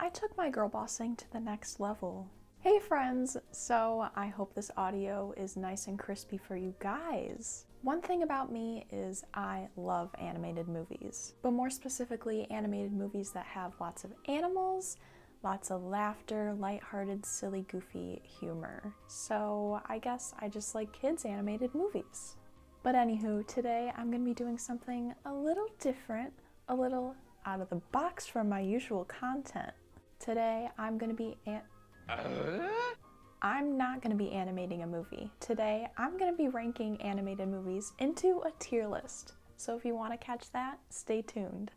I took my girl bossing to the next level. Hey friends, so I hope this audio is nice and crispy for you guys. One thing about me is I love animated movies, but more specifically animated movies that have lots of animals, lots of laughter, lighthearted, silly, goofy humor. So I guess I just like kids' animated movies. But anywho, today I'm going to be doing something a little different, a little out of the box from my usual content. Today I'm going to be I'm not going to be animating a movie. Today I'm going to be ranking animated movies into a tier list. So if you want to catch that, stay tuned.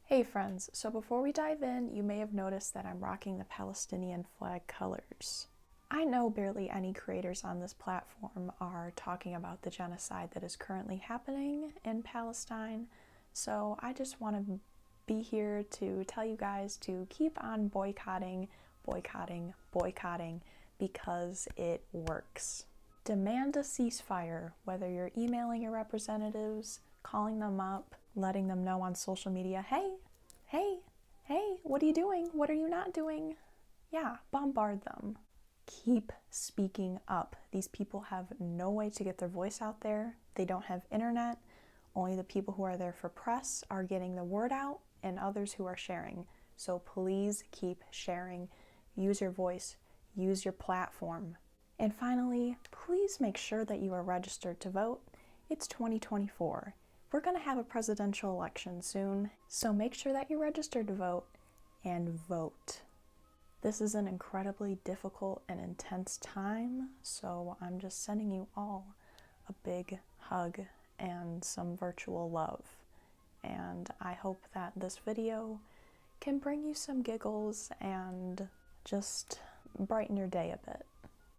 Hey friends, so before we dive in, you may have noticed that I'm rocking the Palestinian flag colors. I know barely any creators on this platform are talking about the genocide that is currently happening in Palestine, so I just want to be here to tell you guys to keep on boycotting, because it works. Demand a ceasefire, whether you're emailing your representatives, calling them up, letting them know on social media, hey, what are you doing? What are you not doing? Yeah, bombard them. Keep speaking up. These people have no way to get their voice out there. They don't have internet. Only the people who are there for press are getting the word out and others who are sharing. So please keep sharing. Use your voice. Use your platform. And finally, please make sure that you are registered to vote. It's 2024. We're going to have a presidential election soon, so make sure that you're registered to vote and vote. This is an incredibly difficult and intense time, so I'm just sending you all a big hug and some virtual love. And I hope that this video can bring you some giggles and just brighten your day a bit.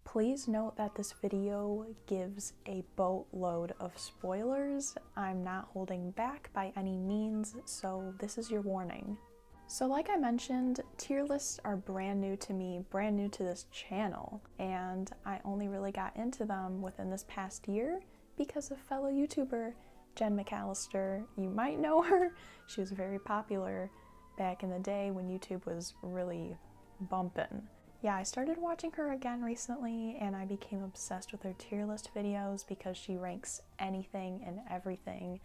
Please note that this video gives a boatload of spoilers. I'm not holding back by any means, so this is your warning. So like I mentioned, tier lists are brand new to me, brand new to this channel, and I only really got into them within this past year because of fellow YouTuber Jen McAllister. You might know her. She was very popular back in the day when YouTube was really bumping. Yeah, I started watching her again recently and I became obsessed with her tier list videos because she ranks anything and everything,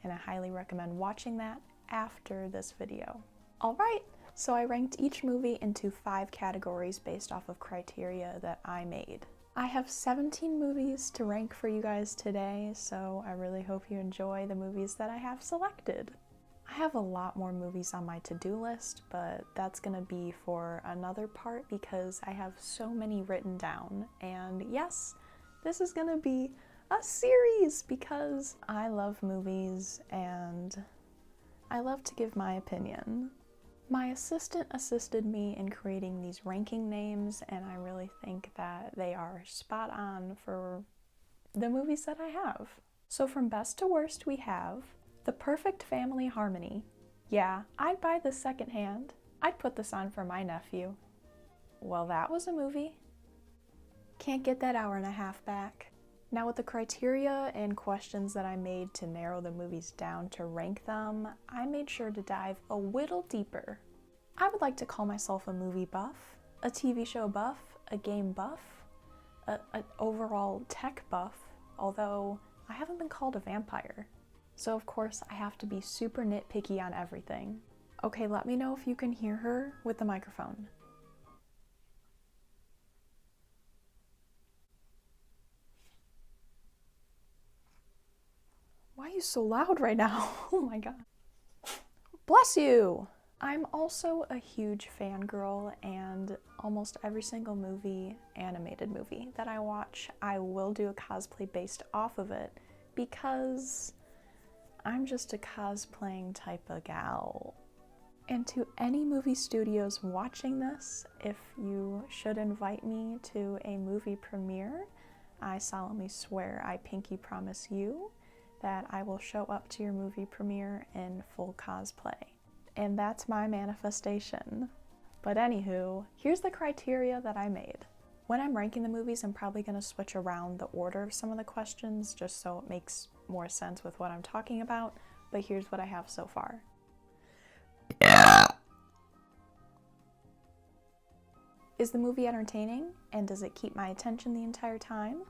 and I highly recommend watching that after this video. Alright, so I ranked each movie into 5 categories based off of criteria that I made. I have 17 movies to rank for you guys today, so I really hope you enjoy the movies that I have selected. I have a lot more movies on my to-do list, but that's gonna be for another part because I have so many written down. And yes, this is gonna be a series because I love movies and I love to give my opinion. My assistant assisted me in creating these ranking names, and I really think that they are spot on for the movies that I have. So from best to worst, we have The Perfect Family Harmony. Yeah, I'd buy this secondhand. I'd put this on for my nephew. Well, that was a movie. Can't get that hour and a half back. Now with the criteria and questions that I made to narrow the movies down to rank them, I made sure to dive a little deeper. I would like to call myself a movie buff, a TV show buff, a game buff, an overall tech buff, although I haven't been called a vampire. So of course I have to be super nitpicky on everything. Okay, let me know if you can hear her with the microphone. Why are you so loud right now? Oh my god. Bless you! I'm also a huge fangirl and almost every single animated movie that I watch, I will do a cosplay based off of it because I'm just a cosplaying type of gal. And to any movie studios watching this, if you should invite me to a movie premiere, I solemnly swear, I pinky promise you, that I will show up to your movie premiere in full cosplay. And that's my manifestation. But anywho, here's the criteria that I made. When I'm ranking the movies, I'm probably going to switch around the order of some of the questions just so it makes more sense with what I'm talking about, but here's what I have so far. Is the movie entertaining, and does it keep my attention the entire time?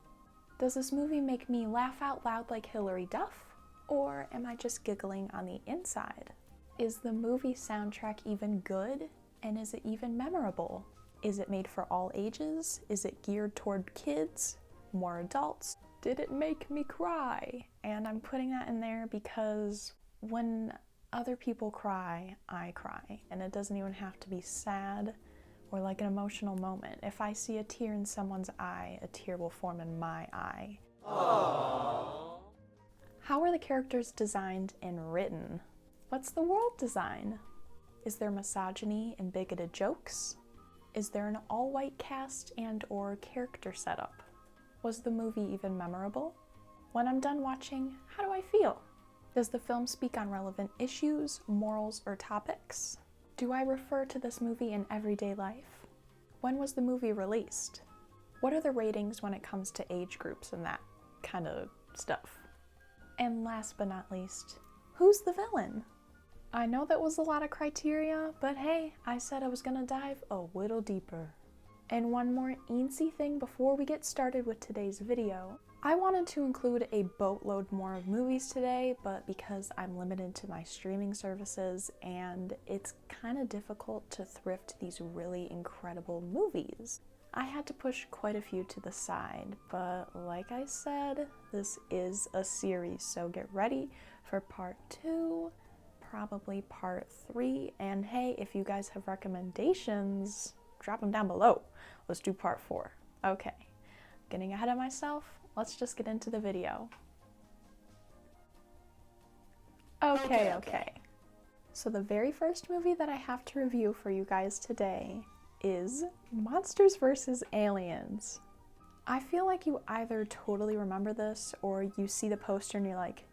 Does this movie make me laugh out loud like Hilary Duff, or am I just giggling on the inside? Is the movie soundtrack even good, and is it even memorable? Is it made for all ages? Is it geared toward kids? More adults? Did it make me cry? And I'm putting that in there because when other people cry, I cry. And it doesn't even have to be sad or like an emotional moment. If I see a tear in someone's eye, a tear will form in my eye. Aww. How are the characters designed and written? What's the world design? Is there misogyny and bigoted jokes? Is there an all-white cast and or character setup? Was the movie even memorable? When I'm done watching, how do I feel? Does the film speak on relevant issues, morals, or topics? Do I refer to this movie in everyday life? When was the movie released? What are the ratings when it comes to age groups and that kind of stuff? And last but not least, who's the villain? I know that was a lot of criteria, but hey, I said I was gonna dive a little deeper. And one more eensy thing before we get started with today's video. I wanted to include a boatload more of movies today, but because I'm limited to my streaming services and it's kind of difficult to thrift these really incredible movies, I had to push quite a few to the side. But like I said, this is a series, so get ready for part 2, probably part 3, and hey, if you guys have recommendations, drop them down below. Let's do part 4. Okay, getting ahead of myself, let's just get into the video. Okay. So the very first movie that I have to review for you guys today is Monsters vs. Aliens. I feel like you either totally remember this or you see the poster and you're like,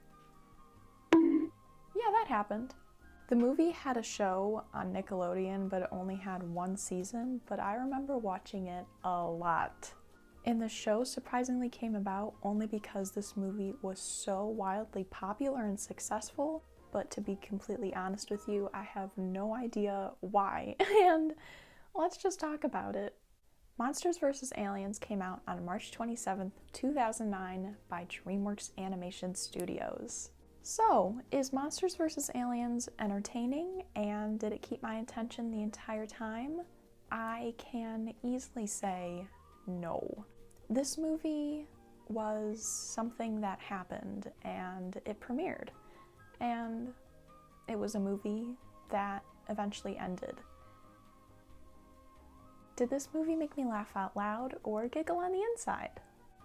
yeah, that happened. The movie had a show on Nickelodeon, but it only had 1 season, but I remember watching it a lot. And the show surprisingly came about only because this movie was so wildly popular and successful, but to be completely honest with you, I have no idea why, and let's just talk about it. Monsters vs. Aliens came out on March 27th, 2009 by DreamWorks Animation Studios. So, is Monsters vs. Aliens entertaining, and did it keep my attention the entire time? I can easily say no. This movie was something that happened, and it premiered, and it was a movie that eventually ended. Did this movie make me laugh out loud or giggle on the inside?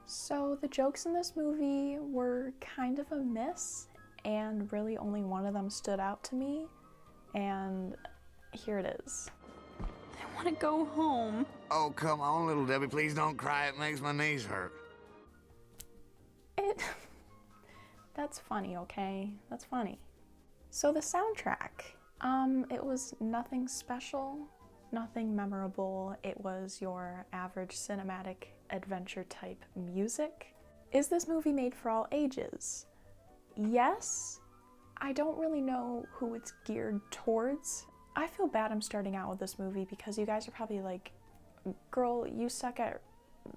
So the jokes in this movie were kind of a miss, and really only one of them stood out to me, and here it is. I want to go home. Oh, come on, little Debbie, please don't cry. It makes my knees hurt. That's funny, okay? That's funny. So the soundtrack, it was nothing special, nothing memorable. It was your average cinematic adventure type music. Is this movie made for all ages? Yes. I don't really know who it's geared towards. I feel bad I'm starting out with this movie because you guys are probably like, girl, you suck at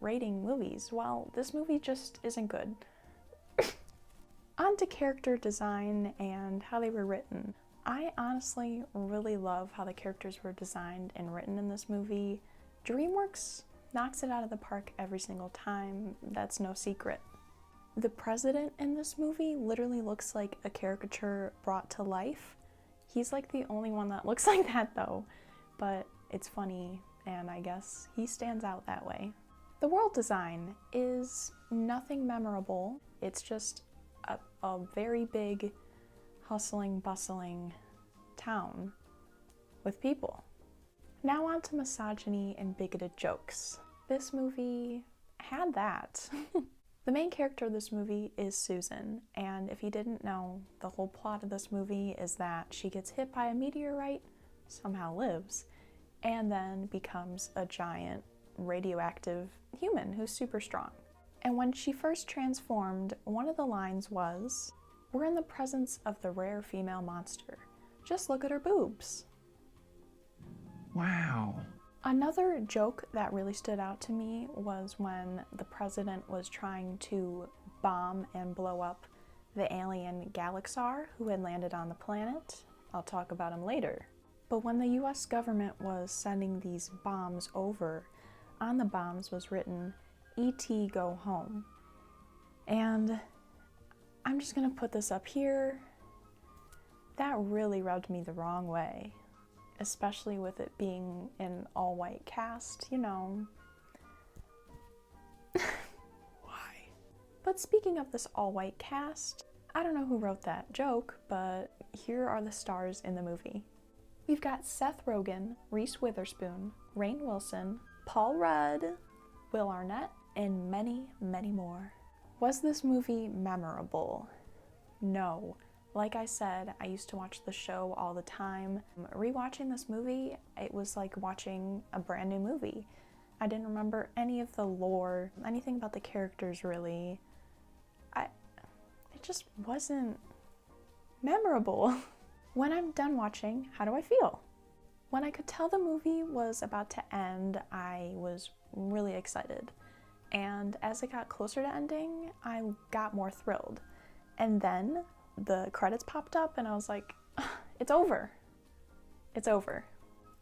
rating movies. Well, this movie just isn't good. On to character design and how they were written. I honestly really love how the characters were designed and written in this movie. DreamWorks knocks it out of the park every single time. That's no secret. The president in this movie literally looks like a caricature brought to life. He's like the only one that looks like that though, but it's funny and I guess he stands out that way. The world design is nothing memorable. It's just a very big, hustling, bustling town with people. Now on to misogyny and bigoted jokes. This movie had that. The main character of this movie is Susan, and if you didn't know, the whole plot of this movie is that she gets hit by a meteorite, somehow lives, and then becomes a giant radioactive human who's super strong. And when she first transformed, one of the lines was, "We're in the presence of the rare female monster. Just look at her boobs." Wow. Another joke that really stood out to me was when the president was trying to bomb and blow up the alien Galaxar who had landed on the planet. I'll talk about him later. But when the US government was sending these bombs over, on the bombs was written, "E.T. go home." And I'm just gonna put this up here. That really rubbed me the wrong way, especially with it being an all-white cast, you know. Why? But speaking of this all-white cast, I don't know who wrote that joke, but here are the stars in the movie. We've got Seth Rogen, Reese Witherspoon, Rainn Wilson, Paul Rudd, Will Arnett, and many, many more. Was this movie memorable? No. Like I said, I used to watch the show all the time. Rewatching this movie, it was like watching a brand new movie. I didn't remember any of the lore, anything about the characters really. It just wasn't memorable. When I'm done watching, how do I feel? When I could tell the movie was about to end, I was really excited. And as it got closer to ending, I got more thrilled. And then the credits popped up and I was like, it's over. It's over.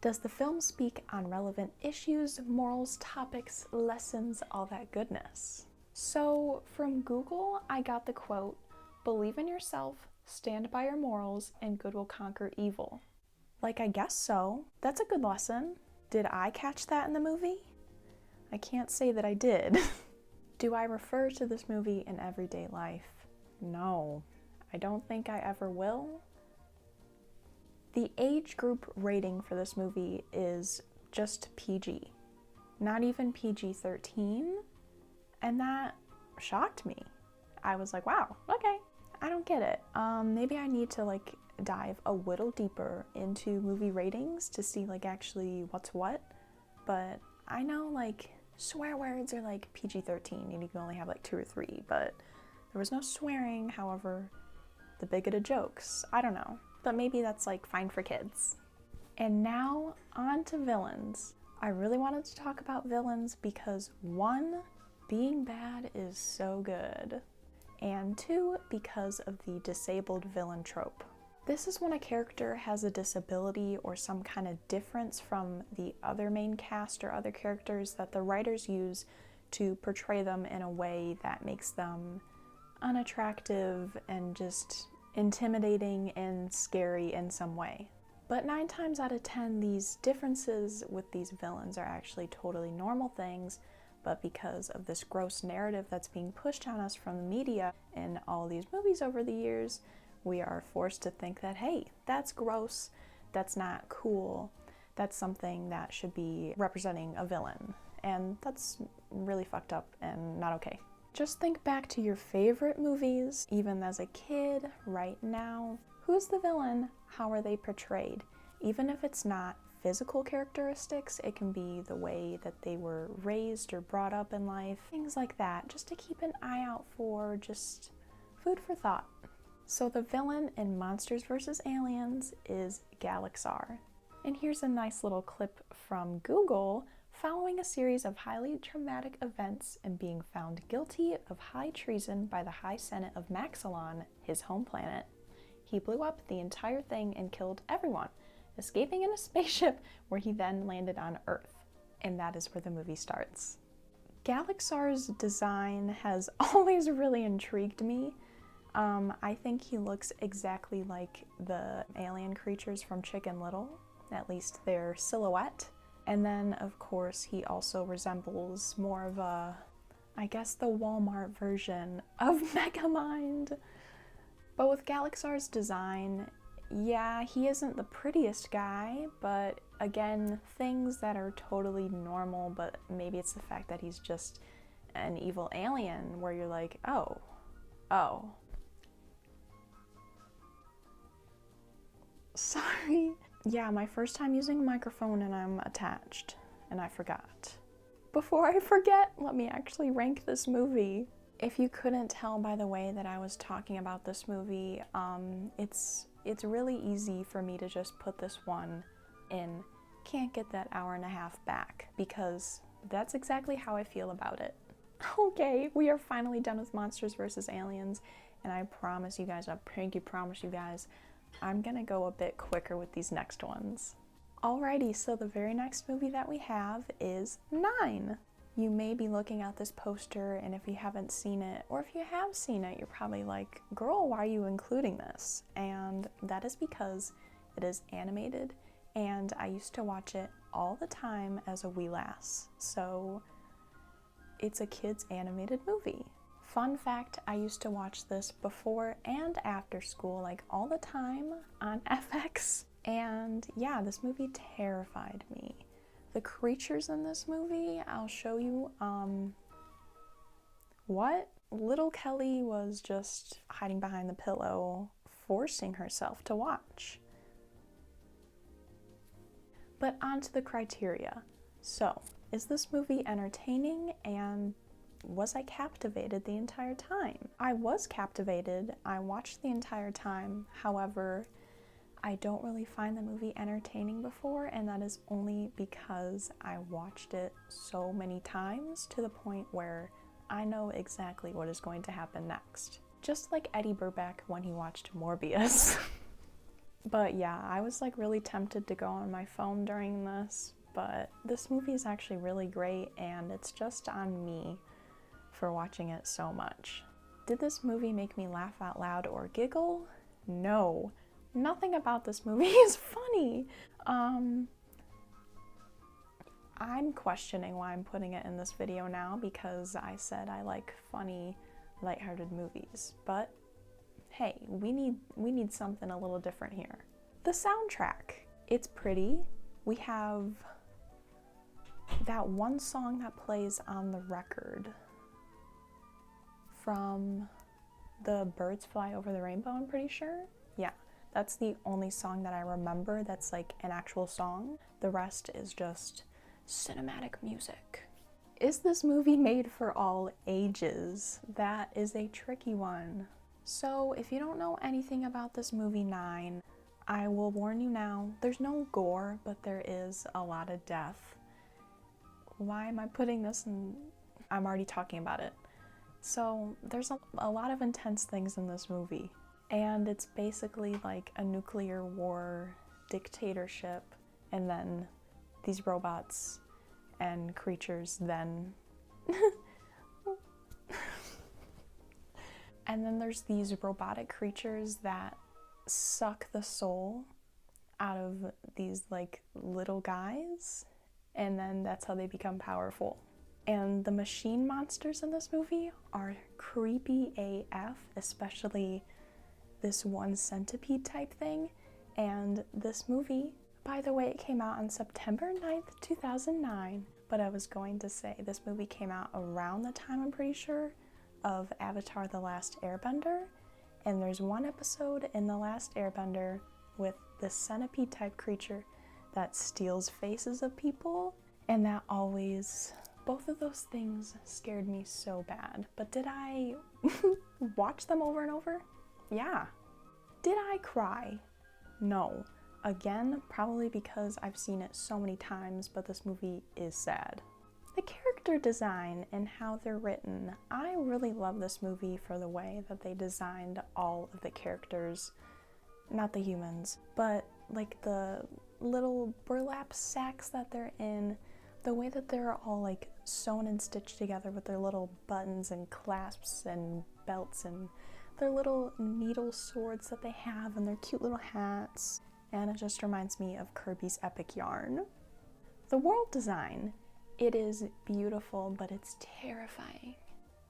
Does the film speak on relevant issues, morals, topics, lessons, all that goodness? So from Google, I got the quote, "Believe in yourself, stand by your morals, and good will conquer evil." Like, I guess so. That's a good lesson. Did I catch that in the movie? I can't say that I did. Do I refer to this movie in everyday life? No. I don't think I ever will. The age group rating for this movie is just PG. Not even PG-13. And that shocked me. I was like, wow, okay. I don't get it. Maybe I need to dive a little deeper into movie ratings to see actually what's what. But I know swear words are PG-13 and you can only have 2 or 3, but there was no swearing. However, the bigoted jokes, I don't know. But maybe that's fine for kids. And now on to villains. I really wanted to talk about villains because 1, being bad is so good. And 2, because of the disabled villain trope. This is when a character has a disability or some kind of difference from the other main cast or other characters that the writers use to portray them in a way that makes them unattractive and just intimidating and scary in some way. But 9 times out of 10, these differences with these villains are actually totally normal things, but because of this gross narrative that's being pushed on us from the media in all these movies over the years, we are forced to think that, hey, that's gross, that's not cool, that's something that should be representing a villain. And that's really fucked up and not okay. Just think back to your favorite movies, even as a kid, right now. Who's the villain? How are they portrayed? Even if it's not physical characteristics, it can be the way that they were raised or brought up in life, things like that, just to keep an eye out for, just food for thought. So the villain in Monsters vs. Aliens is Galaxar. And here's a nice little clip from Google. Following a series of highly traumatic events and being found guilty of high treason by the High Senate of Maxilon, his home planet, he blew up the entire thing and killed everyone, escaping in a spaceship where he then landed on Earth. And that is where the movie starts. Galaxar's design has always really intrigued me. I think he looks exactly like the alien creatures from Chicken Little, at least their silhouette. And then, of course, he also resembles more of a, I guess, the Walmart version of Megamind. But with Galaxar's design, yeah, he isn't the prettiest guy, but again, things that are totally normal, but maybe it's the fact that he's just an evil alien where you're like, oh. Sorry. Yeah, my first time using a microphone and I'm attached, and I forgot. Before I forget, let me actually rank this movie. If you couldn't tell by the way that I was talking about this movie, it's really easy for me to just put this one in can't get that hour and a half back, because that's exactly how I feel about it. Okay, we are finally done with Monsters vs. Aliens, and I promise you guys, I pinky promise you guys, I'm gonna go a bit quicker with these next ones. Alrighty, so the very next movie that we have is 9. You may be looking at this poster, and if you haven't seen it, or if you have seen it, you're probably like, girl, why are you including this? And that is because it is animated, and I used to watch it all the time as a wee lass. So it's a kids animated movie. Fun fact, I used to watch this before and after school, like all the time on FX. And yeah, this movie terrified me. The creatures in this movie, I'll show you, what? Little Kelly was just hiding behind the pillow, forcing herself to watch. But on to the criteria. So, is this movie entertaining, and was I captivated the entire time? I was captivated. I watched the entire time. However, I don't really find the movie entertaining before, and that is only because I watched it so many times to the point where I know exactly what is going to happen next. Just like Eddie Burback when he watched Morbius. But yeah, I was like really tempted to go on my phone during this, but this movie is actually really great, and it's just on me for watching it so much. Did this movie make me laugh out loud or giggle? No. Nothing about this movie is funny. I'm questioning why I'm putting it in this video now, because I said I like funny, lighthearted movies. But hey, we need something a little different here. The soundtrack. It's pretty. We have that one song that plays on the record from the Birds Fly Over the Rainbow, I'm pretty sure. Yeah. That's the only song that I remember that's like an actual song. The rest is just cinematic music. Is this movie made for all ages? That is a tricky one. So if you don't know anything about this movie 9, I will warn you now, there's no gore, but there is a lot of death. Why am I putting this in? I'm already talking about it. So there's a lot of intense things in this movie. And it's basically like a nuclear war dictatorship, and then these robots and creatures then and then there's these robotic creatures that suck the soul out of these like little guys, and then that's how they become powerful. And the machine monsters in this movie are creepy AF, especially this one centipede type thing. And this movie, by the way, it came out on September 9th, 2009, but I was going to say this movie came out around the time, I'm pretty sure, of Avatar: The Last Airbender, and there's one episode in The Last Airbender with this centipede type creature that steals faces of people, and that always, both of those things scared me so bad. But did I watch them over and over? Yeah. Did I cry? No. Again, probably because I've seen it so many times, but this movie is sad. The character design and how they're written. I really love this movie for the way that they designed all of the characters. Not the humans, but like the little burlap sacks that they're in, the way that they're all like sewn and stitched together with their little buttons and clasps and belts and their little needle swords that they have and their cute little hats. And it just reminds me of Kirby's Epic Yarn. The world design, it is beautiful, but it's terrifying.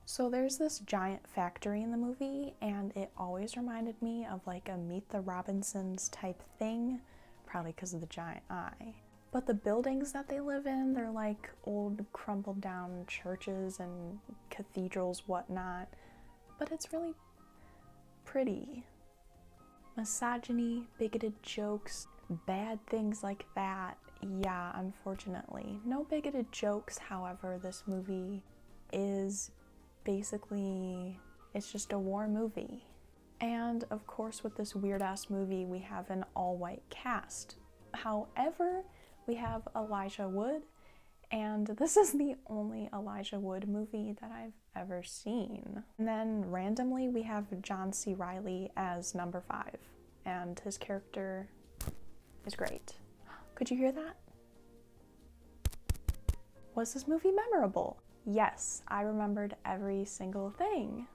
So there's this giant factory in the movie, and it always reminded me of like a Meet the Robinsons type thing, probably because of the giant eye. But the buildings that they live in, they're like old crumbled down churches and cathedrals, whatnot, but it's really pretty. Misogyny, bigoted jokes, bad things like that. Yeah, unfortunately. No bigoted jokes, however, this movie is basically, it's just a war movie. And of course, with this weird-ass movie, we have an all-white cast. However, we have Elijah Wood, and this is the only Elijah Wood movie that I've ever seen. And then randomly, we have John C. Reilly as number 5, and his character is great. Could you hear that? Was this movie memorable? Yes, I remembered every single thing.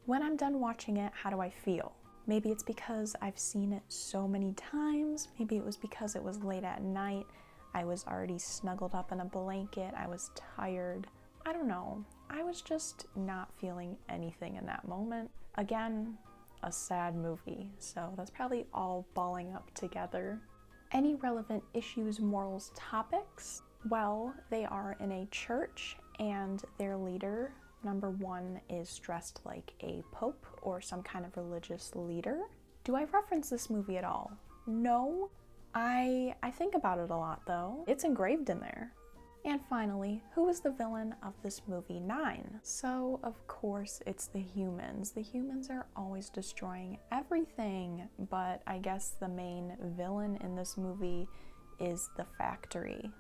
When I'm done watching it, how do I feel? Maybe it's because I've seen it so many times. Maybe it was because it was late at night. I was already snuggled up in a blanket. I was tired. I don't know. I was just not feeling anything in that moment. Again, a sad movie, so that's probably all balling up together. Any relevant issues, morals, topics? Well, they are in a church, and their leader, number 1, is dressed like a pope or some kind of religious leader. Do I reference this movie at all? No. I think about it a lot, though. It's engraved in there. And finally, who is the villain of this movie 9? So, of course, it's the humans. The humans are always destroying everything, but I guess the main villain in this movie is the factory.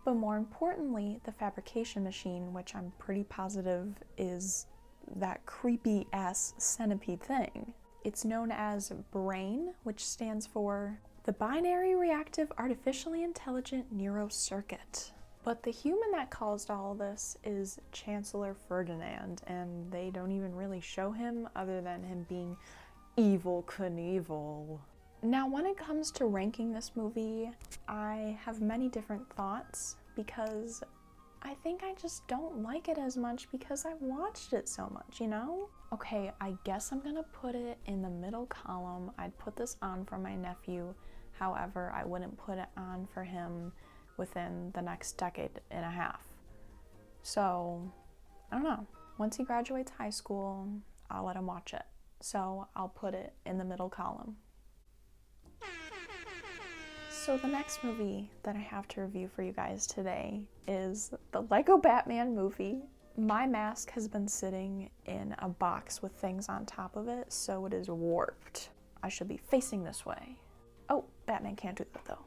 But more importantly, the fabrication machine, which I'm pretty positive is that creepy-ass centipede thing. It's known as BRAIN, which stands for the Binary Reactive Artificially Intelligent Neurocircuit. But the human that caused all this is Chancellor Ferdinand, and they don't even really show him other than him being Evel Knievel. Now, when it comes to ranking this movie, I have many different thoughts because I think I just don't like it as much because I've watched it so much, you know? Okay, I guess I'm gonna put it in the middle column. I'd put this on for my nephew. However, I wouldn't put it on for him within the next decade and a half. So, I don't know. Once he graduates high school, I'll let him watch it. So, I'll put it in the middle column. So the next movie that I have to review for you guys today is the Lego Batman movie. My mask has been sitting in a box with things on top of it, so it is warped. I should be facing this way. Oh, Batman can't do that though.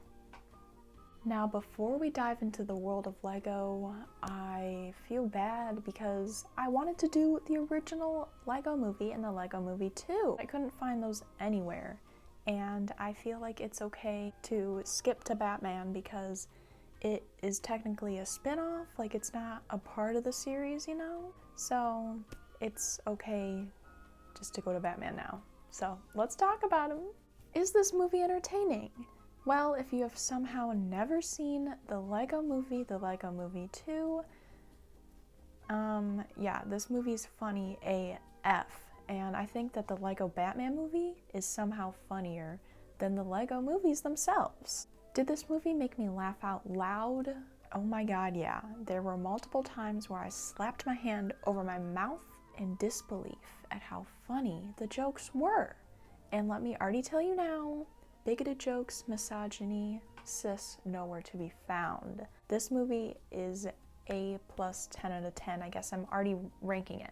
Now, before we dive into the world of Lego, I feel bad because I wanted to do the original Lego movie and the Lego movie 2. I couldn't find those anywhere. And I feel like it's okay to skip to Batman because it is technically a spin-off, like it's not a part of the series, you know? So it's okay just to go to Batman now. So let's talk about him. Is this movie entertaining? Well, if you have somehow never seen the Lego Movie 2, yeah, this movie's funny AF. And I think that the Lego Batman movie is somehow funnier than the Lego movies themselves. Did this movie make me laugh out loud? Oh my god, yeah. There were multiple times where I slapped my hand over my mouth in disbelief at how funny the jokes were. And let me already tell you now, bigoted jokes, misogyny, cis, nowhere to be found. This movie is A plus 10 out of 10. I guess I'm already ranking it.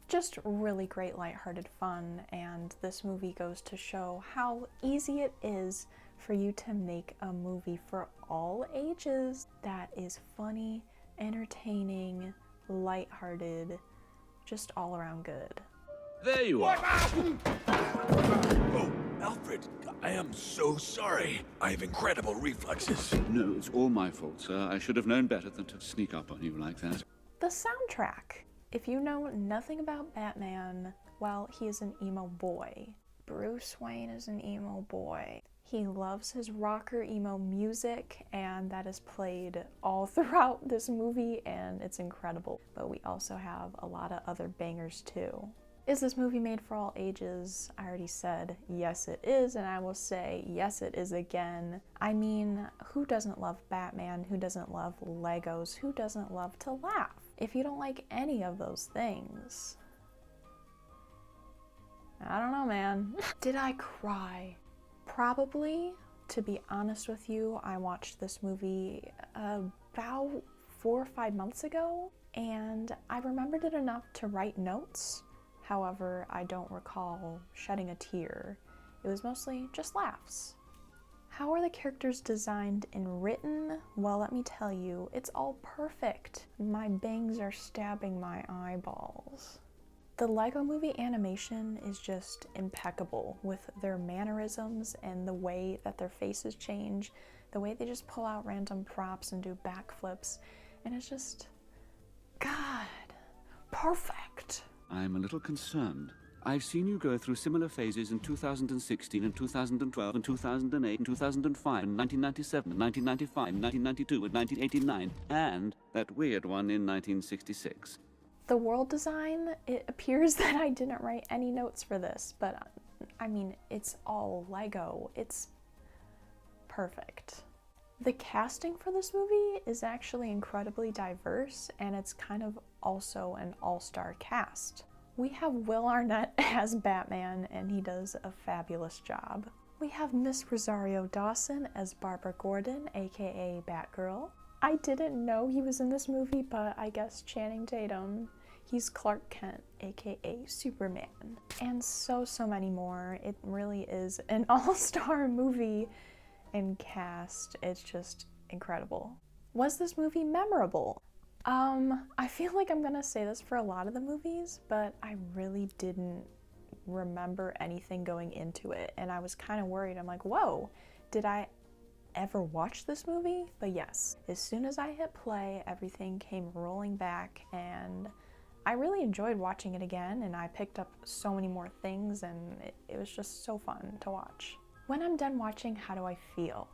Just really great lighthearted fun, and this movie goes to show how easy it is for you to make a movie for all ages that is funny, entertaining, lighthearted, just all around good. There you are. Oh, Alfred, I am so sorry. I have incredible reflexes. No, it's all my fault, sir. I should have known better than to sneak up on you like that. The soundtrack. If you know nothing about Batman, well, he is an emo boy. Bruce Wayne is an emo boy. He loves his rocker emo music, and that is played all throughout this movie, and it's incredible. But we also have a lot of other bangers too. Is this movie made for all ages? I already said yes it is, and I will say yes it is again. I mean, who doesn't love Batman? Who doesn't love Legos? Who doesn't love to laugh? If you don't like any of those things, I don't know, man. Did I cry? Probably. To be honest with you, I watched this movie about 4 or 5 months ago, and I remembered it enough to write notes. However, I don't recall shedding a tear. It was mostly just laughs. How are the characters designed and written? Well, let me tell you, it's all perfect. My bangs are stabbing my eyeballs. The Lego Movie animation is just impeccable with their mannerisms and the way that their faces change, the way they just pull out random props and do backflips, and it's just, God, perfect. I'm a little concerned. I've seen you go through similar phases in 2016 and 2012 and 2008 and 2005 and 1997 and 1995 and 1992 and 1989 and that weird one in 1966. The world design, it appears that I didn't write any notes for this, but I mean, it's all Lego. It's perfect. The casting for this movie is actually incredibly diverse, and it's kind of also an all-star cast. We have Will Arnett as Batman, and he does a fabulous job. We have Miss Rosario Dawson as Barbara Gordon, aka Batgirl. I didn't know he was in this movie, but I guess Channing Tatum. He's Clark Kent, aka Superman. And so many more. It really is an all-star movie and cast. It's just incredible. Was this movie memorable? I feel like I'm gonna say this for a lot of the movies, but I really didn't remember anything going into it, and I was kind of worried. I'm like, whoa, did I ever watch this movie? But yes, as soon as I hit play, everything came rolling back, and I really enjoyed watching it again, and I picked up so many more things, and it was just so fun to watch. When I'm done watching, how do I feel?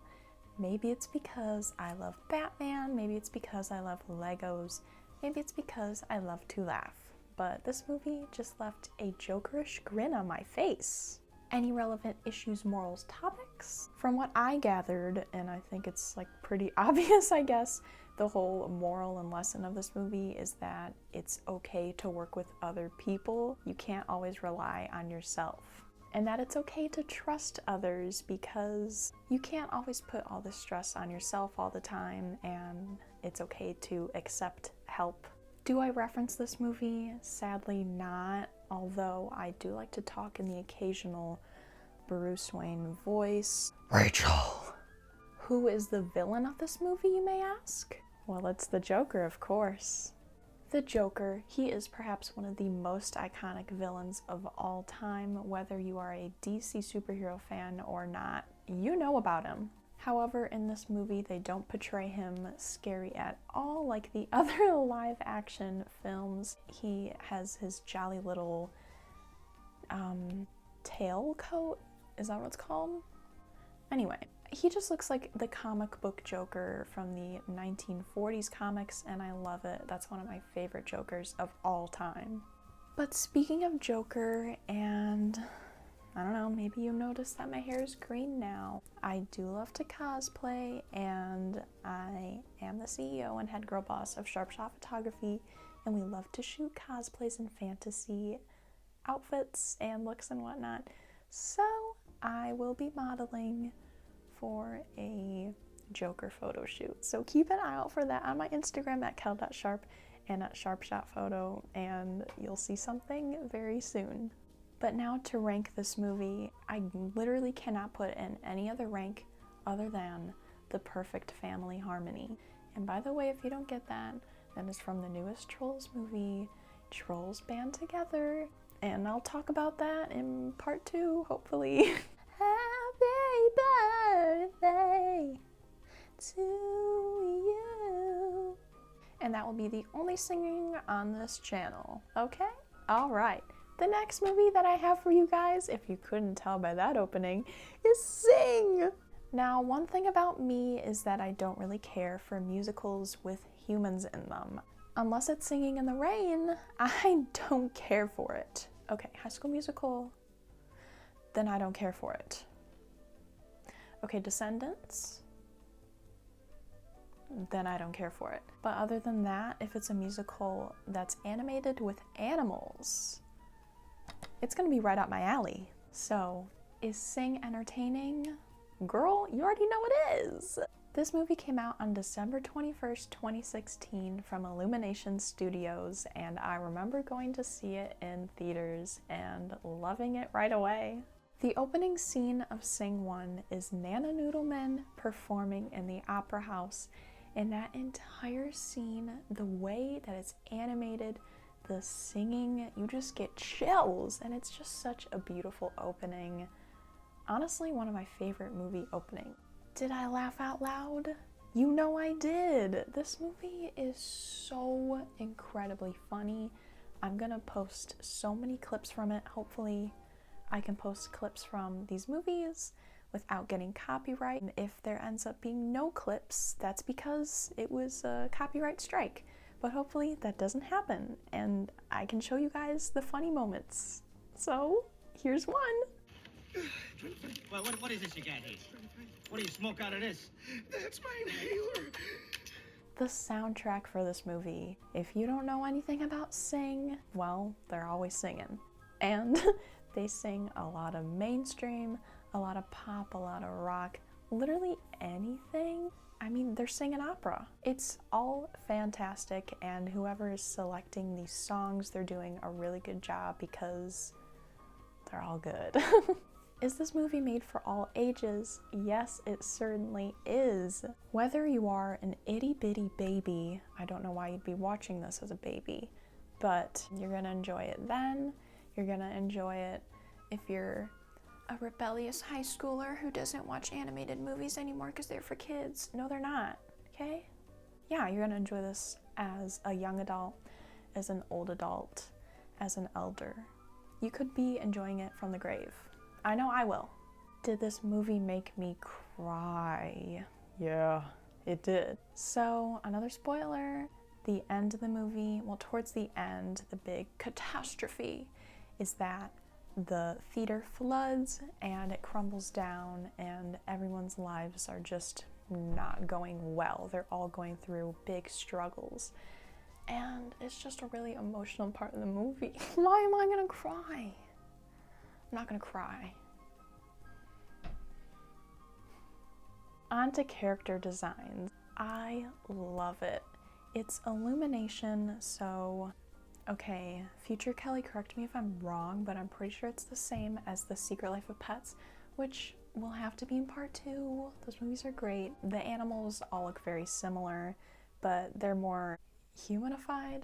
Maybe it's because I love Batman, maybe it's because I love Legos, maybe it's because I love to laugh. But this movie just left a jokerish grin on my face. Any relevant issues, morals, topics? From what I gathered, and I think it's like pretty obvious, I guess, the whole moral and lesson of this movie is that it's okay to work with other people. You can't always rely on yourself. And that it's okay to trust others because you can't always put all the stress on yourself all the time, and it's okay to accept help. Do I reference this movie? Sadly not, although I do like to talk in the occasional Bruce Wayne voice. Rachel. Who is the villain of this movie, you may ask? Well, it's the Joker, of course. The Joker, he is perhaps one of the most iconic villains of all time. Whether you are a DC superhero fan or not, you know about him. However, in this movie, they don't portray him scary at all like the other live action films. He has his jolly little tail coat. Is that what it's called? Anyway, he just looks like the comic book Joker from the 1940s comics, and I love it. That's one of my favorite Jokers of all time. But speaking of Joker, and I don't know, maybe you noticed that my hair is green now. I do love to cosplay, and I am the CEO and head girl boss of Sharp Shot Photography, and we love to shoot cosplays and fantasy outfits and looks and whatnot. So I will be modeling for a Joker photo shoot. So keep an eye out for that on my Instagram at kel.sharp and at sharpshotphoto, and you'll see something very soon. But now to rank this movie, I literally cannot put in any other rank other than the perfect family harmony. And by the way, if you don't get that, then it's from the newest Trolls movie, Trolls Band Together. And I'll talk about that in part 2, hopefully. Happy birthday to you. And that will be the only singing on this channel, okay? Alright, The next movie that I have for you guys, if you couldn't tell by that opening, is Sing! Now, one thing about me is that I don't really care for musicals with humans in them. Unless it's Singing in the Rain, I don't care for it. Okay, High School Musical, then I don't care for it. Okay, Descendants, then I don't care for it. But other than that, if it's a musical that's animated with animals, it's gonna be right up my alley. So, is Sing entertaining? Girl, you already know it is! This movie came out on December 21st, 2016 from Illumination Studios, and I remember going to see it in theaters and loving it right away. The opening scene of Sing 1 is Nana Noodleman performing in the Opera House, and that entire scene, the way that it's animated, the singing, you just get chills, and it's just such a beautiful opening. Honestly, one of my favorite movie openings. Did I laugh out loud? You know I did! This movie is so incredibly funny. I'm gonna post so many clips from it. Hopefully I can post clips from these movies without getting copyright. And if there ends up being no clips, that's because it was a copyright strike. But hopefully that doesn't happen, and I can show you guys the funny moments. So, here's one. Well, what is this you got here? What do you smoke out of this? That's my inhaler. The soundtrack for this movie, if you don't know anything about Sing, well, they're always singing. And they sing a lot of mainstream, a lot of pop, a lot of rock, literally anything. I mean, they're singing opera. It's all fantastic, and whoever is selecting these songs, they're doing a really good job because they're all good. Is this movie made for all ages? Yes, it certainly is. Whether you are an itty bitty baby, I don't know why you'd be watching this as a baby, but you're gonna enjoy it then. You're gonna enjoy it if you're a rebellious high schooler who doesn't watch animated movies anymore because they're for kids. No, they're not, okay? Yeah, you're gonna enjoy this as a young adult, as an old adult, as an elder. You could be enjoying it from the grave. I know I will. Did this movie make me cry? Yeah, it did. So, another spoiler, the end of the movie, well, towards the end, the big catastrophe is that the theater floods and it crumbles down and everyone's lives are just not going well. They're all going through big struggles. And it's just a really emotional part of the movie. Why am I gonna cry? I'm not gonna cry. On to character designs. I love it. It's Illumination, so okay, future Kelly, correct me if I'm wrong, but I'm pretty sure it's the same as The Secret Life of Pets, which will have to be in part 2. Those movies are great. The animals all look very similar, but they're more humanified.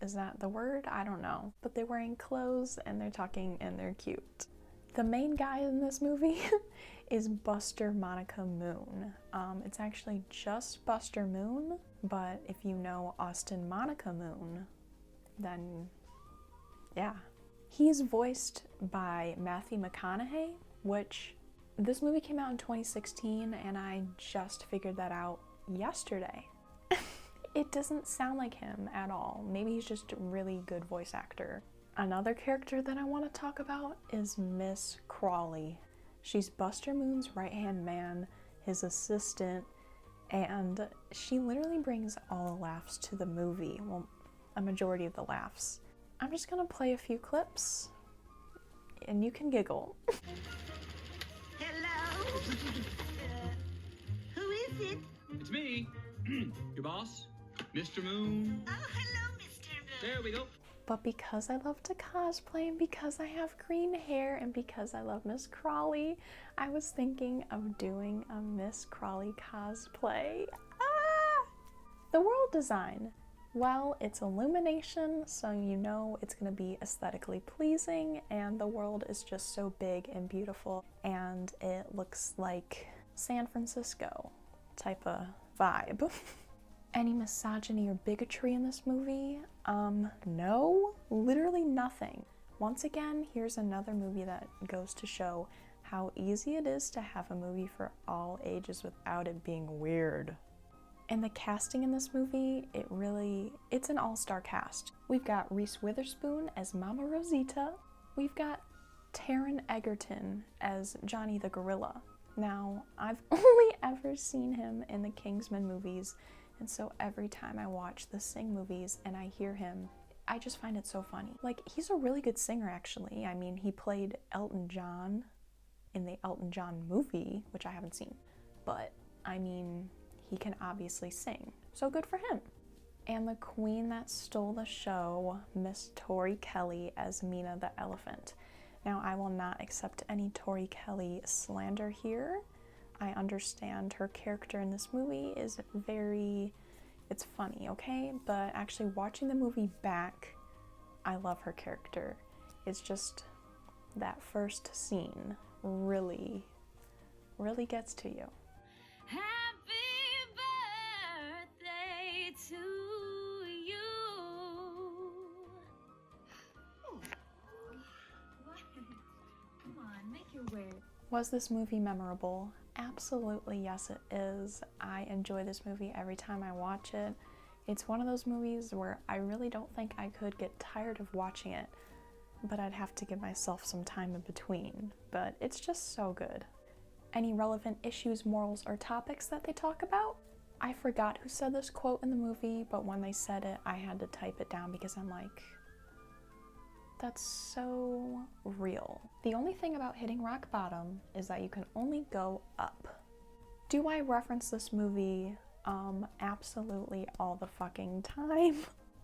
Is that the word? I don't know. But they're wearing clothes and they're talking and they're cute. The main guy in this movie is Buster Monica Moon. It's actually just Buster Moon, but if you know Austin Monica Moon, then yeah. He's voiced by Matthew McConaughey, which this movie came out in 2016 and I just figured that out yesterday. It doesn't sound like him at all. Maybe he's just a really good voice actor. Another character that I want to talk about is Miss Crawley. She's Buster Moon's right-hand man, his assistant, and she literally brings all the laughs to the movie. Well, a majority of the laughs. I'm just gonna play a few clips and you can giggle. Hello? Who is it? It's me, your boss, Mr. Moon. Oh, hello, Mr. Moon. There we go. But because I love to cosplay and because I have green hair and because I love Miss Crawley, I was thinking of doing a Miss Crawley cosplay. Ah! The world design. Well, it's Illumination, so you know it's gonna be aesthetically pleasing, and the world is just so big and beautiful, and it looks like San Francisco type of vibe. Any misogyny or bigotry in this movie? No, literally nothing. Once again, here's another movie that goes to show how easy it is to have a movie for all ages without it being weird. And the casting in this movie, it's an all-star cast. We've got Reese Witherspoon as Mama Rosita. We've got Taron Egerton as Johnny the Gorilla. Now, I've only ever seen him in the Kingsman movies, and so every time I watch the Sing movies and I hear him, I just find it so funny. Like, he's a really good singer, actually. I mean, he played Elton John in the Elton John movie, which I haven't seen. But, I mean, he can obviously sing, so good for him. And the queen that stole the show, Miss Tori Kelly as Mina the Elephant. Now, I will not accept any Tori Kelly slander here. I understand her character in this movie is it's funny, okay? But actually watching the movie back, I love her character. It's just that first scene really gets to you. Happy birthday to you. What? Come on, make your way. Was this movie memorable? Absolutely, yes it is. I enjoy this movie every time I watch it. It's one of those movies where I really don't think I could get tired of watching it, but I'd have to give myself some time in between. But it's just so good. Any relevant issues, morals, or topics that they talk about? I forgot who said this quote in the movie, but when they said it, I had to type it down because I'm like, that's so real. The only thing about hitting rock bottom is that you can only go up. Do I reference this movie? Absolutely all the fucking time.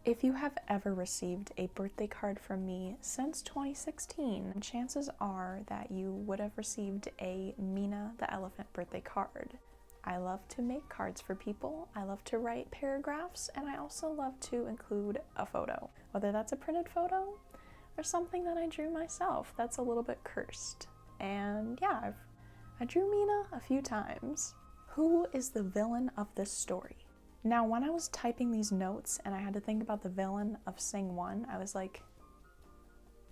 If you have ever received a birthday card from me since 2016, chances are that you would have received a Mina the Elephant birthday card. I love to make cards for people, I love to write paragraphs, and I also love to include a photo. Whether that's a printed photo or something that I drew myself that's a little bit cursed. And yeah, I drew Mina a few times. Who is the villain of this story? Now, when I was typing these notes and I had to think about the villain of Sing 1, I was like,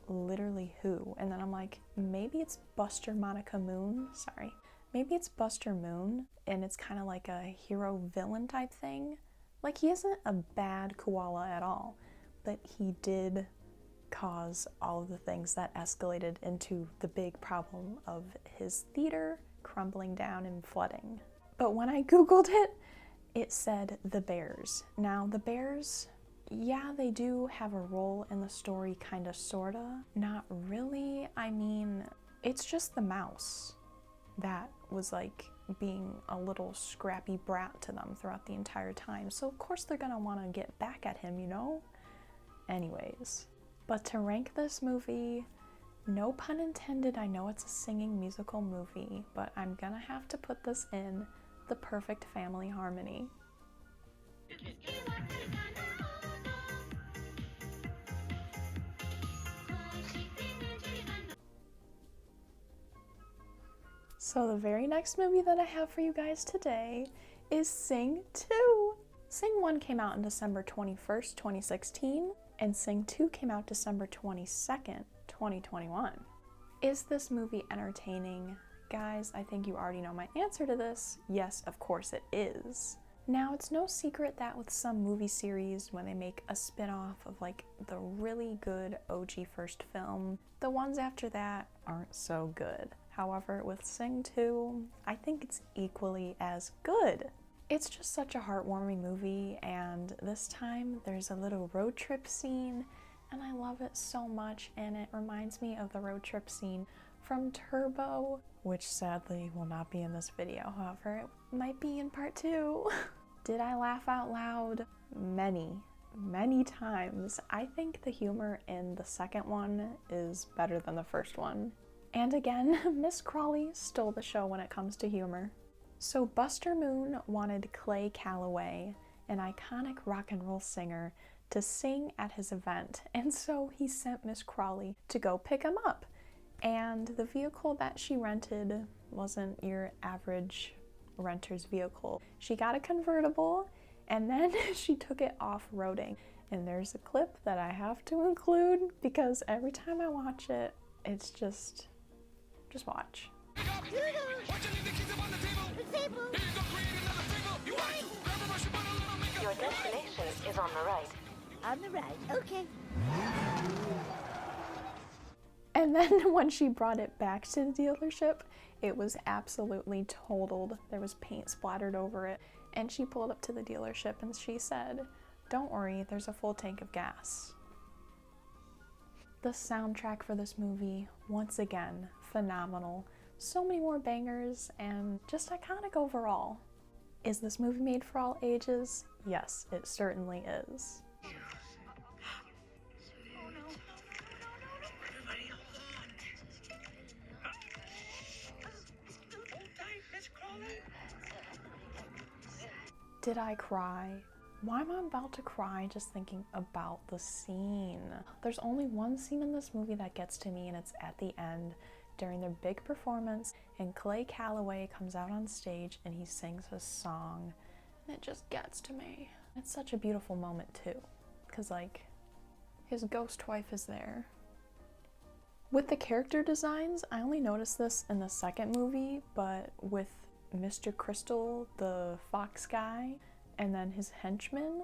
literally who? And then I'm like, maybe it's Buster Monica Moon. Sorry. Maybe it's Buster Moon, and it's kind of like a hero-villain type thing. Like, he isn't a bad koala at all, but he did cause all of the things that escalated into the big problem of his theater crumbling down and flooding. But when I Googled it, it said the bears. Now, the bears, yeah, they do have a role in the story, kinda, sorta. Not really. I mean, it's just the mouse that was like being a little scrappy brat to them throughout the entire time. So of course they're gonna wanna get back at him, you know? Anyways. But to rank this movie, no pun intended, I know it's a singing musical movie, but I'm gonna have to put this in the perfect family harmony. So the very next movie that I have for you guys today is Sing 2. Sing 1 came out on December 21st, 2016, and Sing 2 came out December 22nd, 2021. Is this movie entertaining? Guys, I think you already know my answer to this. Yes, of course it is. Now, it's no secret that with some movie series, when they make a spin-off of like the really good OG first film, the ones after that aren't so good. However, with Sing 2, I think it's equally as good. It's just such a heartwarming movie, and this time there's a little road trip scene, and I love it so much, and it reminds me of the road trip scene from Turbo, which sadly will not be in this video. However, it might be in part 2. Did I laugh out loud? Many times. I think the humor in the second one is better than the first one. And again, Miss Crawley stole the show when it comes to humor. So Buster Moon wanted Clay Calloway, an iconic rock and roll singer, to sing at his event, and so he sent Miss Crawley to go pick him up. And the vehicle that she rented wasn't your average renter's vehicle. She got a convertible, and then she took it off-roading. And there's a clip that I have to include because every time I watch it, it's just watch. Your destination is on the right. On the right. Okay. And then when she brought it back to the dealership, it was absolutely totaled. There was paint splattered over it. And she pulled up to the dealership and she said, "Don't worry, there's a full tank of gas." The soundtrack for this movie, once again, phenomenal. So many more bangers and just iconic overall. Is this movie made for all ages? Yes, it certainly is. Did I cry? Why am I about to cry just thinking about the scene? There's only one scene in this movie that gets to me, and it's at the end during their big performance, and Clay Calloway comes out on stage and he sings his song, and it just gets to me. It's such a beautiful moment too, because like his ghost wife is there. With the character designs, I only noticed this in the second movie, but with Mr. Crystal, the fox guy, and then his henchmen,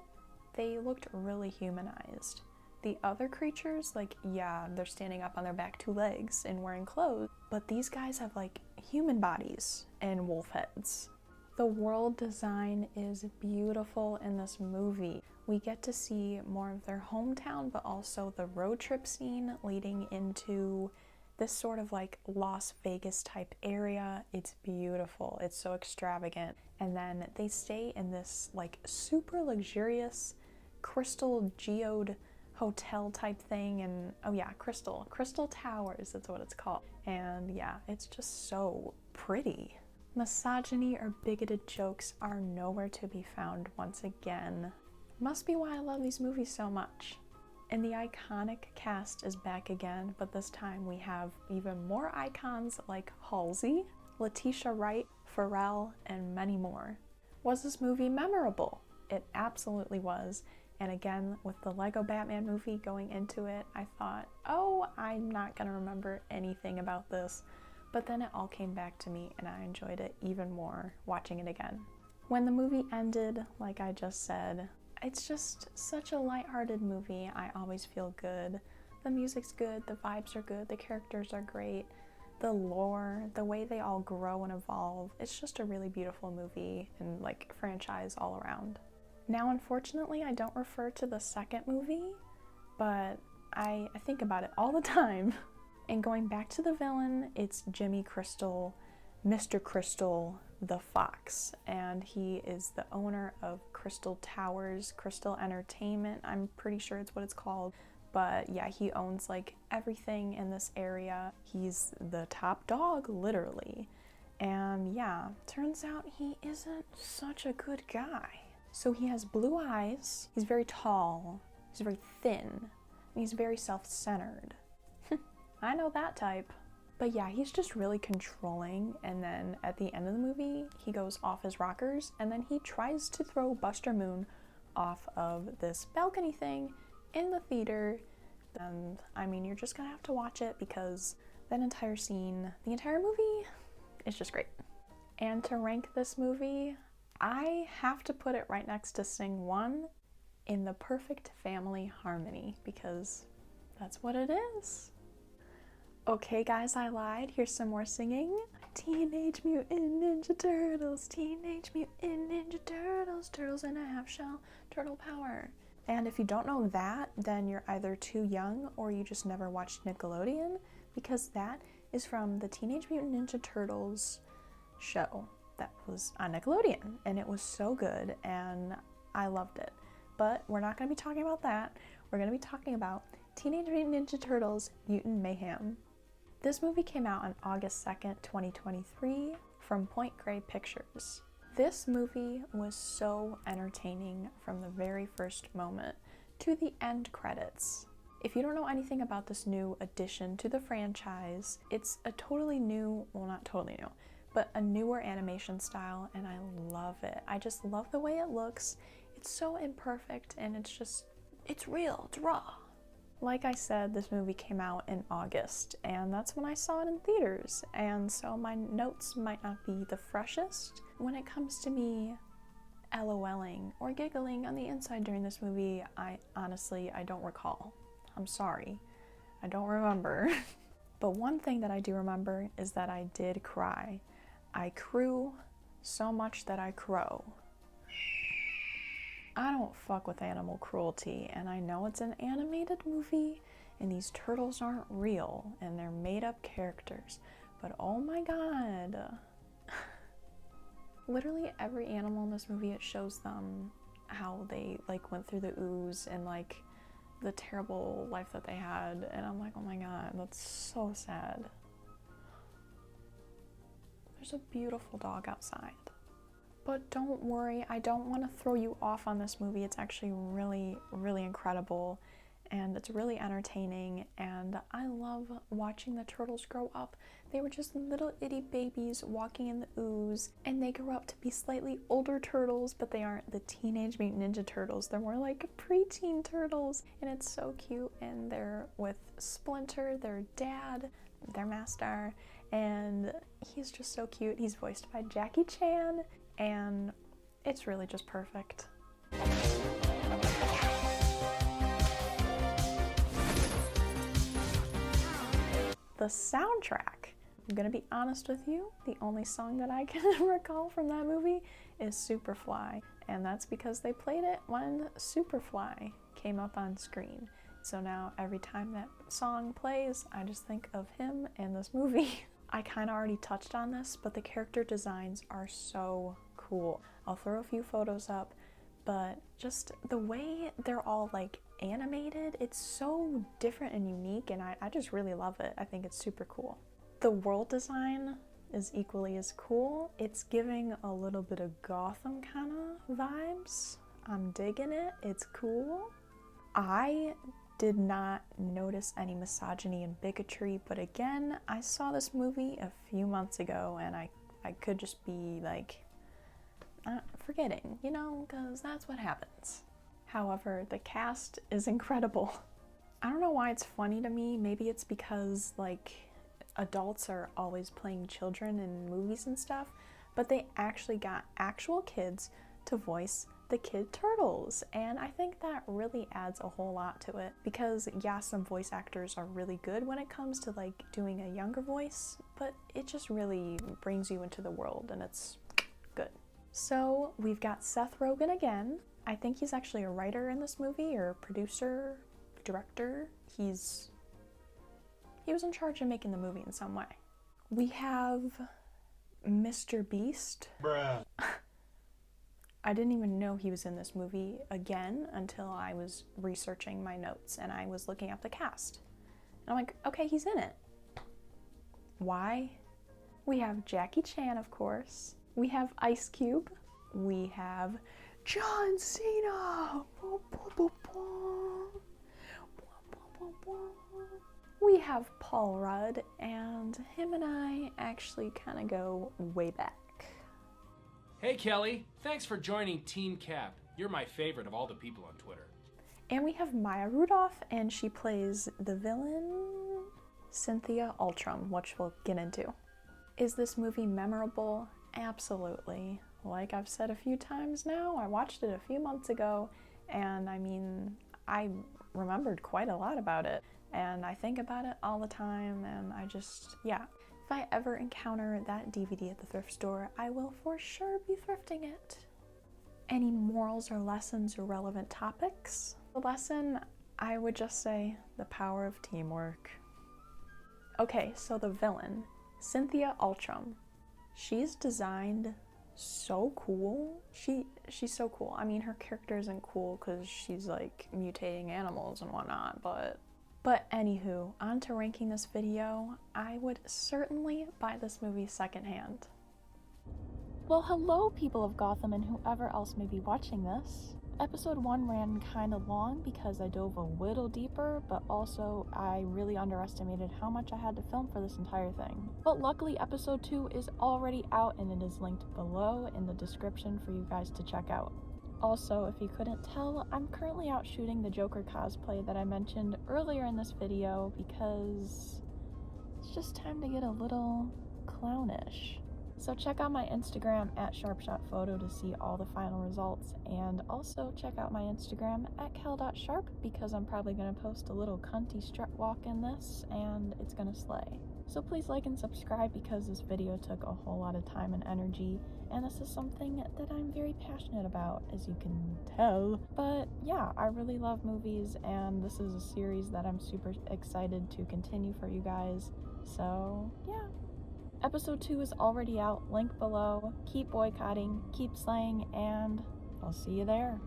they looked really humanized. The other creatures, like, yeah, they're standing up on their back 2 legs and wearing clothes, but these guys have like human bodies and wolf heads. The world design is beautiful in this movie. We get to see more of their hometown, but also the road trip scene leading into this sort of like Las Vegas type area. It's beautiful. It's so extravagant. And then they stay in this like super luxurious crystal geode hotel type thing, and oh yeah, Crystal Towers, that's what it's called. And yeah, it's just so pretty. Misogyny or bigoted jokes are nowhere to be found once again. Must be why I love these movies so much. And the iconic cast is back again, but this time we have even more icons like Halsey, Letitia Wright, Pharrell, and many more. Was this movie memorable? It absolutely was. And again, with the Lego Batman movie going into it, I thought, oh, I'm not gonna remember anything about this. But then it all came back to me and I enjoyed it even more watching it again. When the movie ended, like I just said, it's just such a lighthearted movie. I always feel good. The music's good, the vibes are good, the characters are great, the lore, the way they all grow and evolve. It's just a really beautiful movie and like franchise all around. Now, unfortunately, I don't refer to the second movie, but I think about it all the time. And going back to the villain, it's Jimmy Crystal, Mr. Crystal, the Fox, and he is the owner of Crystal Towers, Crystal Entertainment, I'm pretty sure it's what it's called. But yeah, he owns like everything in this area. He's the top dog, literally. And yeah, turns out he isn't such a good guy. So he has blue eyes, he's very tall, he's very thin, and he's very self-centered. I know that type. But yeah, he's just really controlling, and then at the end of the movie, he goes off his rockers, and then he tries to throw Buster Moon off of this balcony thing in the theater. And I mean, you're just gonna have to watch it because that entire scene, the entire movie, is just great. And to rank this movie, I have to put it right next to Sing 1 in the perfect family harmony, because that's what it is. Okay guys, I lied. Here's some more singing. Teenage Mutant Ninja Turtles, Teenage Mutant Ninja Turtles, turtles in a half shell, turtle power. And if you don't know that, then you're either too young or you just never watched Nickelodeon, because that is from the Teenage Mutant Ninja Turtles show that was on Nickelodeon, and it was so good and I loved it. But we're not going to be talking about that. We're going to be talking about Teenage Mutant Ninja Turtles Mutant Mayhem. This movie came out on August 2nd, 2023 from Point Grey Pictures. This movie was so entertaining from the very first moment to the end credits. If you don't know anything about this new addition to the franchise, it's a totally new, well, not totally new, but a newer animation style, and I love it. I just love the way it looks. It's so imperfect, and It's real, it's raw. Like I said, this movie came out in August, and that's when I saw it in theaters, and so my notes might not be the freshest. When it comes to me LOLing or giggling on the inside during this movie, I don't recall. I'm sorry. I don't remember. But one thing that I do remember is that I did cry. I crew so much that I crow. I don't fuck with animal cruelty, and I know it's an animated movie, and these turtles aren't real, and they're made-up characters, but oh my god. Literally every animal in this movie, it shows them how they, like, went through the ooze and, like, the terrible life that they had, and I'm like, oh my god, that's so sad. There's a beautiful dog outside. But don't worry, I don't want to throw you off on this movie. It's actually really, really incredible, and it's really entertaining, and I love watching the turtles grow up. They were just little itty babies walking in the ooze, and they grow up to be slightly older turtles, but they aren't the Teenage Mutant Ninja Turtles. They're more like preteen turtles, and it's so cute, and they're with Splinter, their dad, their master, and he's just so cute. He's voiced by Jackie Chan, and it's really just perfect. The soundtrack. I'm gonna be honest with you, the only song that I can recall from that movie is Superfly, and that's because they played it when Superfly came up on screen. So now every time that song plays, I just think of him and this movie. I kind of already touched on this, but the character designs are so cool. I'll throw a few photos up, but just the way they're all like animated, it's so different and unique, and I just really love it. I think it's super cool. The world design is equally as cool. It's giving a little bit of Gotham kind of vibes. I'm digging it. It's cool. I did not notice any misogyny and bigotry, but again, I saw this movie a few months ago, and I could just be like forgetting, you know, because that's what happens. However, the cast is incredible. I don't know why it's funny to me. Maybe it's because like adults are always playing children in movies and stuff, but they actually got actual kids to voice the kid turtles, and I think that really adds a whole lot to it, because yeah, some voice actors are really good when it comes to like doing a younger voice, but it just really brings you into the world, and it's good. So we've got Seth Rogen again. I think he's actually a writer in this movie, or producer, director. He was in charge of making the movie in some way. We have Mr. Beast. Bruh. I didn't even know he was in this movie again until I was researching my notes and I was looking up the cast. And I'm like, okay, he's in it. Why? We have Jackie Chan, of course. We have Ice Cube. We have John Cena. We have Paul Rudd, and him and I actually kind of go way back. Hey Kelly, thanks for joining Team Cap. You're my favorite of all the people on Twitter. And we have Maya Rudolph, and she plays the villain Cynthia Ultram, which we'll get into. Is this movie memorable? Absolutely. Like I've said a few times now, I watched it a few months ago, and I mean, I remembered quite a lot about it, and I think about it all the time, and I just, yeah. If I ever encounter that DVD at the thrift store, I will for sure be thrifting it. Any morals or lessons or relevant topics? The lesson, I would just say, the power of teamwork. Okay, so the villain, Cynthia Ultram. She's designed so cool. She's so cool. I mean, her character isn't cool because she's like mutating animals and whatnot, But anywho, on to ranking this video. I would certainly buy this movie secondhand. Well, hello people of Gotham and whoever else may be watching this. Episode 1 ran kind of long because I dove a little deeper, but also I really underestimated how much I had to film for this entire thing. But luckily episode 2 is already out and it is linked below in the description for you guys to check out. Also, if you couldn't tell, I'm currently out shooting the Joker cosplay that I mentioned earlier in this video because it's just time to get a little clownish. So check out my Instagram at sharpshotphoto to see all the final results, and also check out my Instagram at kel.sharp because I'm probably going to post a little cunty strut walk in this, and it's going to slay. So please like and subscribe because this video took a whole lot of time and energy, and this is something that I'm very passionate about, as you can tell. But yeah, I really love movies, and this is a series that I'm super excited to continue for you guys. So yeah. Episode 2 is already out, link below. Keep boycotting, keep slaying, and I'll see you there.